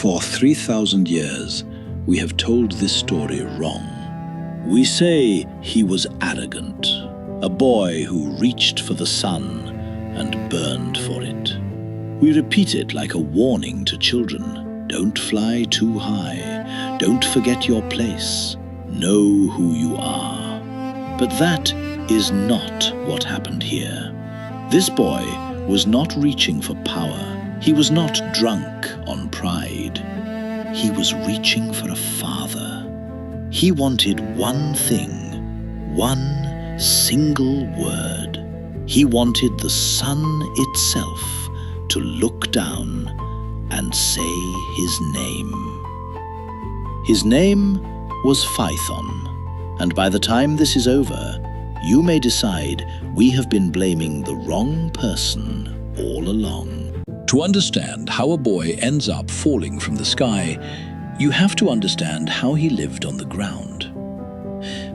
For 3,000 years, we have told this story wrong. We say he was arrogant, a boy who reached for the sun and burned for it. We repeat it like a warning to children. Don't fly too high. Don't forget your place. Know who you are. But that is not what happened here. This boy was not reaching for power. He was not drunk on pride. He was reaching for a father. He wanted one thing, one single word. He wanted the sun itself to look down and say his name. His name was Phaethon, and by the time this is over, you may decide we have been blaming the wrong person all along. To understand how a boy ends up falling from the sky, you have to understand how he lived on the ground.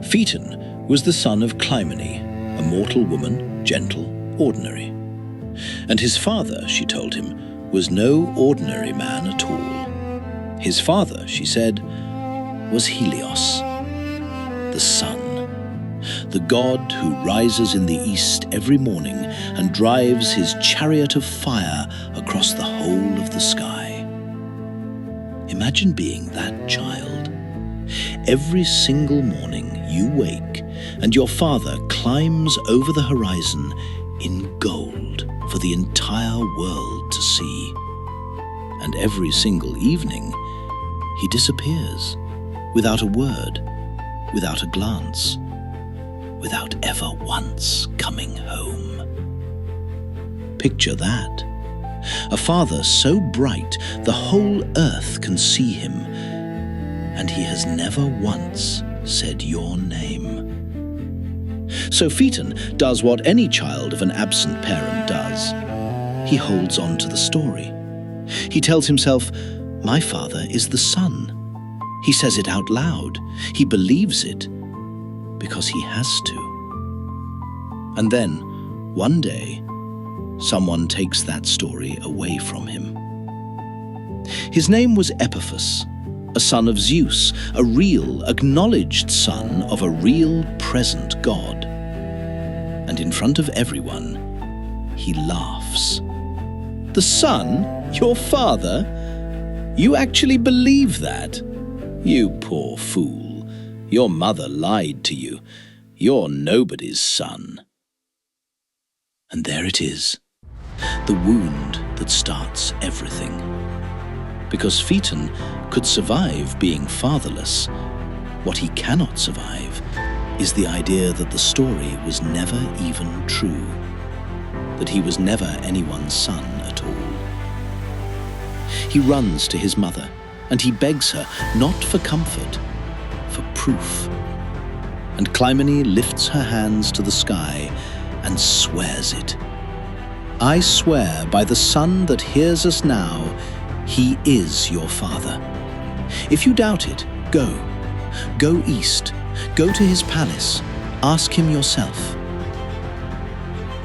Phaethon was the son of Clymene, a mortal woman, gentle, ordinary. And his father, she told him, was no ordinary man at all. His father, she said, was Helios, the sun, the god who rises in the east every morning and drives his chariot of fire across the whole of the sky. Imagine being that child. Every single morning you wake and your father climbs over the horizon in gold for the entire world to see. And every single evening he disappears without a word, without a glance, without ever once coming home. Picture that. A father so bright the whole earth can see him, and he has never once said your name. So Phaethon does what any child of an absent parent does. He holds on to the story. He tells himself, my father is the sun. He says it out loud. He believes it because he has to. And then, one day, someone takes that story away from him. His name was Epiphas, a son of Zeus, a real, acknowledged son of a real, present god. And in front of everyone, he laughs. The sun? Your father? You actually believe that? You poor fool. Your mother lied to you. You're nobody's son. And there it is. The wound that starts everything. Because Phaethon could survive being fatherless, what he cannot survive is the idea that the story was never even true, that he was never anyone's son at all. He runs to his mother, and he begs her not for comfort, for proof. And Clymene lifts her hands to the sky and swears it. I swear by the sun that hears us now, he is your father. If you doubt it, go. Go east. Go to his palace. Ask him yourself.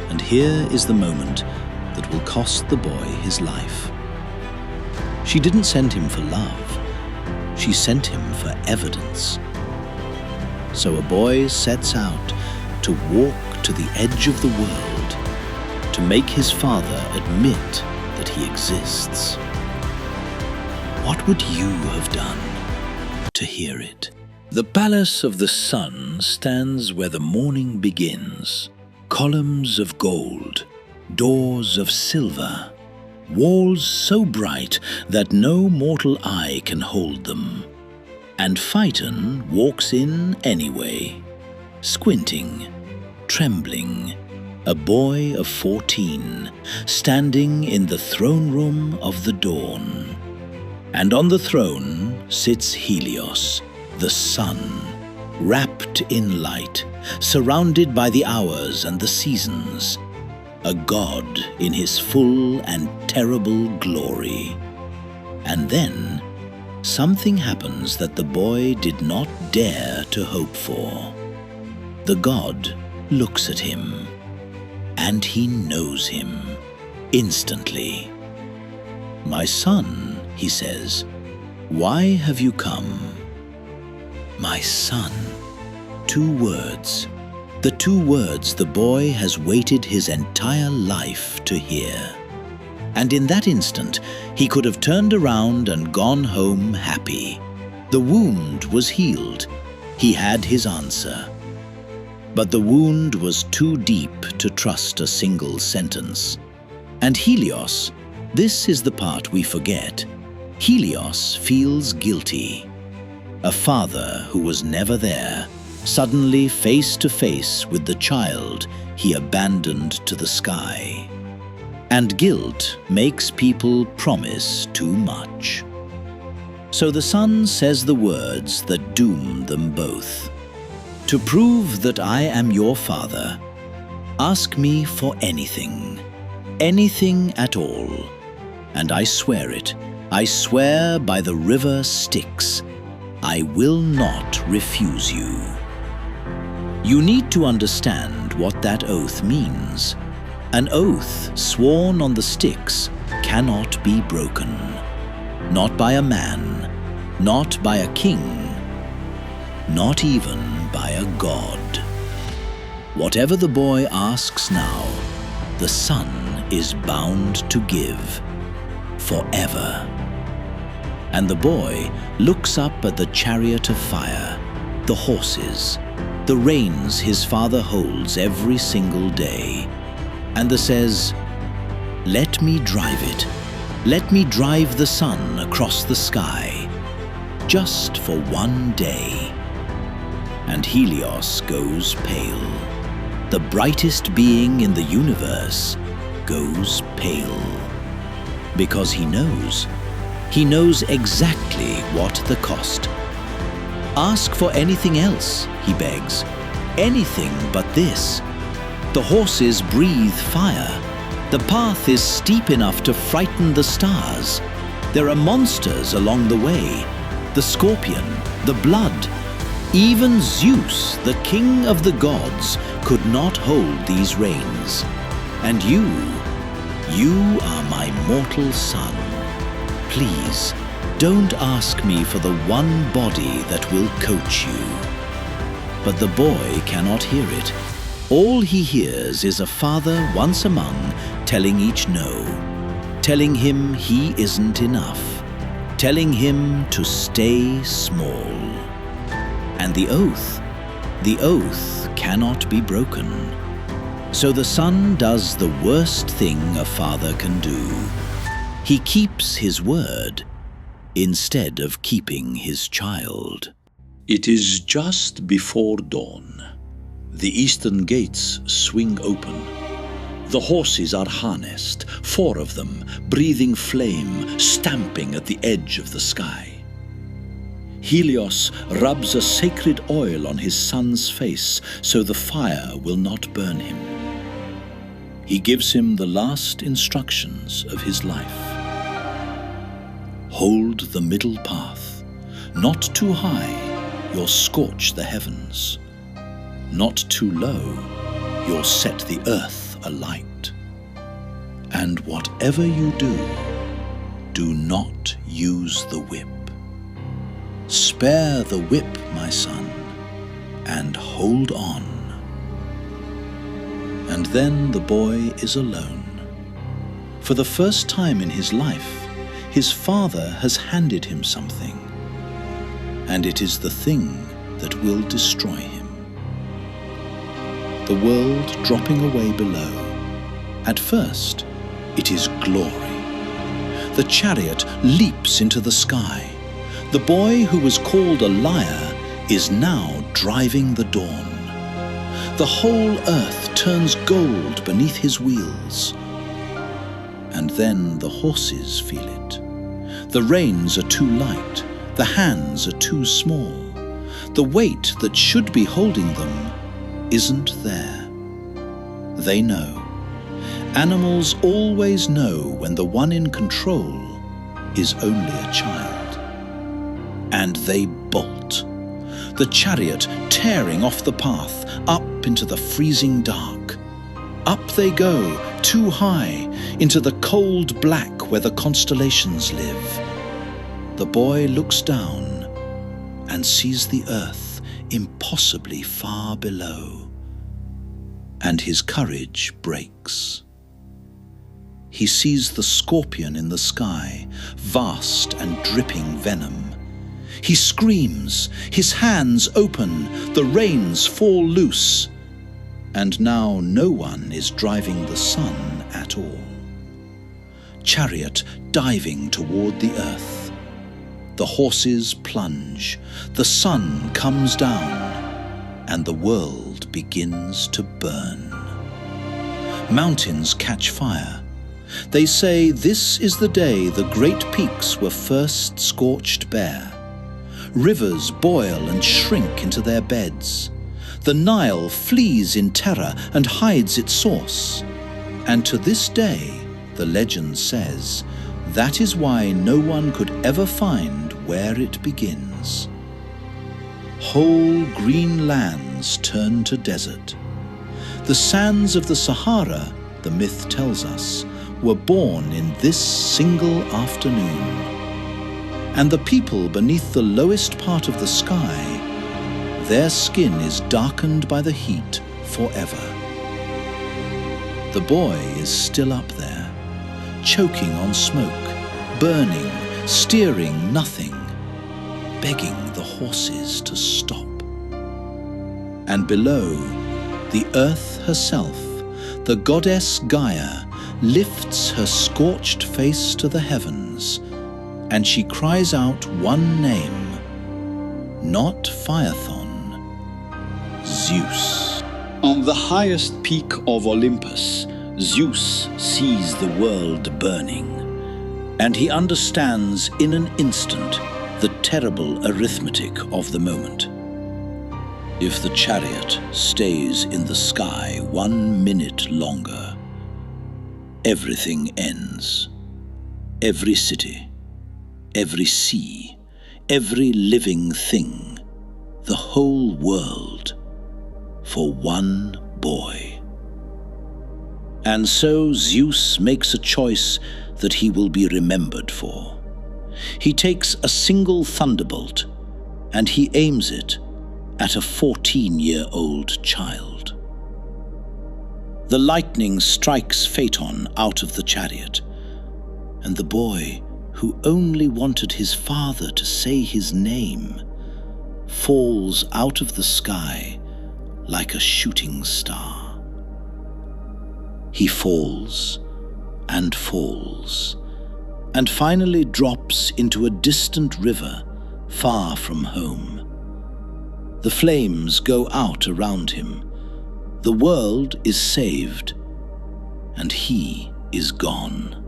And here is the moment that will cost the boy his life. She didn't send him for love. She sent him for evidence. So a boy sets out to walk to the edge of the world, to make his father admit that he exists. What would you have done to hear it? The palace of the sun stands where the morning begins. Columns of gold, doors of silver, walls so bright that no mortal eye can hold them. And Phaethon walks in anyway, squinting, trembling, a boy of 14, standing in the throne room of the dawn. And on the throne sits Helios, the sun, wrapped in light, surrounded by the hours and the seasons, a god in his full and terrible glory. And then something happens that the boy did not dare to hope for. The god looks at him, and he knows him instantly. My son, he says, Why have you come? My son. 2 words. The 2 words the boy has waited his entire life to hear. And in that instant, he could have turned around and gone home happy. The wound was healed. He had his answer. But the wound was too deep to trust a single sentence. And Helios, this is the part we forget. Helios feels guilty. A father who was never there, suddenly face to face with the child he abandoned to the sky. And guilt makes people promise too much. So the son says the words that doom them both. To prove that I am your father, ask me for anything, anything at all, and I swear it. I swear by the river Styx, I will not refuse you. You need to understand what that oath means. An oath sworn on the Styx cannot be broken. Not by a man, not by a king, not even by a god. Whatever the boy asks now, the son is bound to give, forever. And the boy looks up at the chariot of fire, the horses, the reins his father holds every single day, and says, "Let me drive it. Let me drive the sun across the sky, just for one day." And Helios goes pale. The brightest being in the universe goes pale. Because he knows exactly what the cost. Ask for anything else, he begs. Anything but this. The horses breathe fire. The path is steep enough to frighten the stars. There are monsters along the way. The scorpion, the blood. Even Zeus, the king of the gods, could not hold these reins. And you are my mortal son. Please, don't ask me for the one body that will coach you. But the boy cannot hear it. All he hears is a father once among telling each no, telling him he isn't enough, telling him to stay small. And the oath cannot be broken. So the son does the worst thing a father can do. He keeps his word instead of keeping his child. It is just before dawn. The eastern gates swing open. The horses are harnessed, 4 of them, breathing flame, stamping at the edge of the sky. Helios rubs a sacred oil on his son's face so the fire will not burn him. He gives him the last instructions of his life. Hold the middle path. Not too high, you'll scorch the heavens. Not too low, you'll set the earth alight. And whatever you do not use the whip. Spare the whip, my son, and hold on. And then the boy is alone. For the first time in his life, his father has handed him something, and it is the thing that will destroy him. The world dropping away below. At first, it is glory. The chariot leaps into the sky. The boy who was called a liar is now driving the dawn. The whole earth turns gold beneath his wheels. And then the horses feel it. The reins are too light, the hands are too small. The weight that should be holding them isn't there. They know. Animals always know when the one in control is only a child. And they bolt. The chariot tearing off the path, up into the freezing dark. Up they go, too high, into the cold black where the constellations live. The boy looks down and sees the earth impossibly far below, and his courage breaks. He sees the scorpion in the sky, vast and dripping venom. He screams, his hands open, the reins fall loose, and now no one is driving the sun at all. Chariot diving toward the earth. The horses plunge, the sun comes down, and the world begins to burn. Mountains catch fire. They say this is the day the great peaks were first scorched bare. Rivers boil and shrink into their beds. The Nile flees in terror and hides its source. And to this day, the legend says, that is why no one could ever find where it begins. Whole green lands turn to desert. The sands of the Sahara, the myth tells us, were born in this single afternoon. And the people beneath the lowest part of the sky, their skin is darkened by the heat forever. The boy is still up there, choking on smoke, burning, steering nothing, begging the horses to stop. And below, the earth herself, the goddess Gaia, lifts her scorched face to the heavens, and she cries out one name, not Phaethon, Zeus. On the highest peak of Olympus, Zeus sees the world burning, and he understands in an instant the terrible arithmetic of the moment. If the chariot stays in the sky 1 minute longer, everything ends. Every city, every sea, every living thing, the whole world, for one boy. And so Zeus makes a choice that he will be remembered for. He takes a single thunderbolt and he aims it at a 14-year-old child. The lightning strikes Phaethon out of the chariot, and the boy, who only wanted his father to say his name, falls out of the sky like a shooting star. He falls, and finally drops into a distant river far from home. The flames go out around him. The world is saved, and he is gone.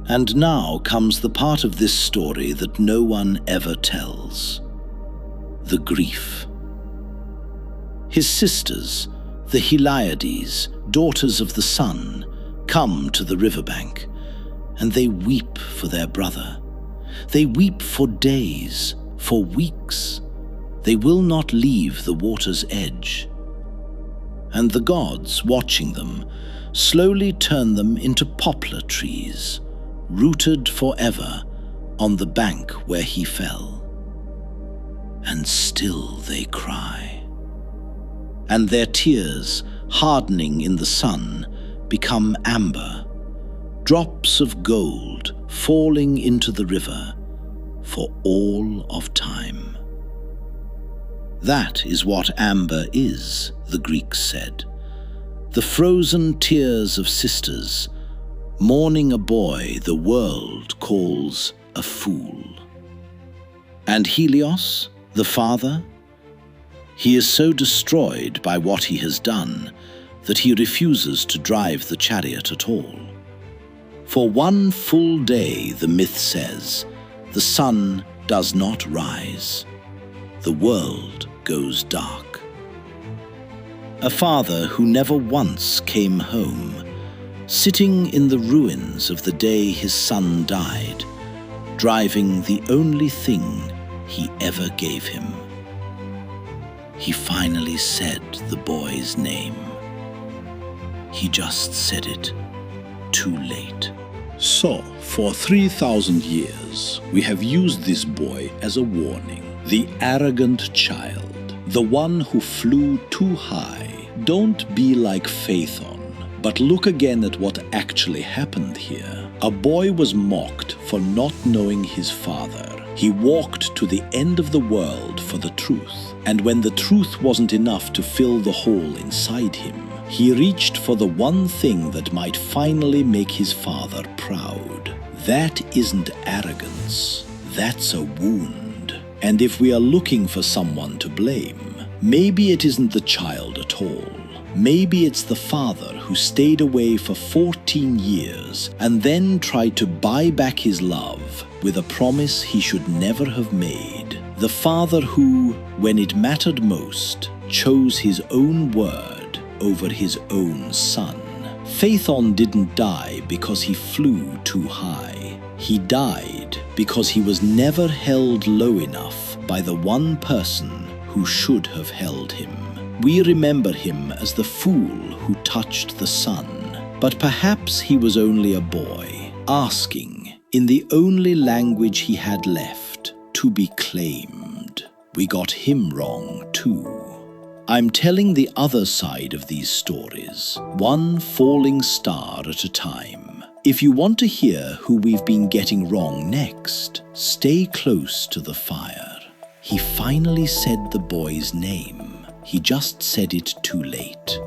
And now comes the part of this story that no one ever tells: the grief. His sisters, the Heliades, daughters of the sun, come to the riverbank, and they weep for their brother. They weep for days, for weeks. They will not leave the water's edge. And the gods, watching them, slowly turn them into poplar trees, rooted forever on the bank where he fell. And still they cry. And their tears, hardening in the sun, become amber, drops of gold falling into the river for all of time. That is what amber is, the Greeks said. The frozen tears of sisters, mourning a boy the world calls a fool. And Helios, the father? He is so destroyed by what he has done that he refuses to drive the chariot at all. For 1 full day, the myth says, the sun does not rise. The world goes dark. A father who never once came home, sitting in the ruins of the day his son died, driving the only thing he ever gave him. He finally said the boy's name. He just said it too late. So, for 3,000 years, we have used this boy as a warning. The arrogant child, the one who flew too high. Don't be like Phaethon. But look again at what actually happened here. A boy was mocked for not knowing his father. He walked to the end of the world for the truth. And when the truth wasn't enough to fill the hole inside him, he reached for the one thing that might finally make his father proud. That isn't arrogance. That's a wound. And if we are looking for someone to blame, maybe it isn't the child at all. Maybe it's the father who stayed away for 14 years and then tried to buy back his love with a promise he should never have made. The father who, when it mattered most, chose his own word over his own son. Phaethon didn't die because he flew too high. He died because he was never held low enough by the one person who should have held him. We remember him as the fool who touched the sun, but perhaps he was only a boy, asking, in the only language he had left, to be claimed. We got him wrong too. I'm telling the other side of these stories, one falling star at a time. If you want to hear who we've been getting wrong next, stay close to the fire. He finally said the boy's name. He just said it too late.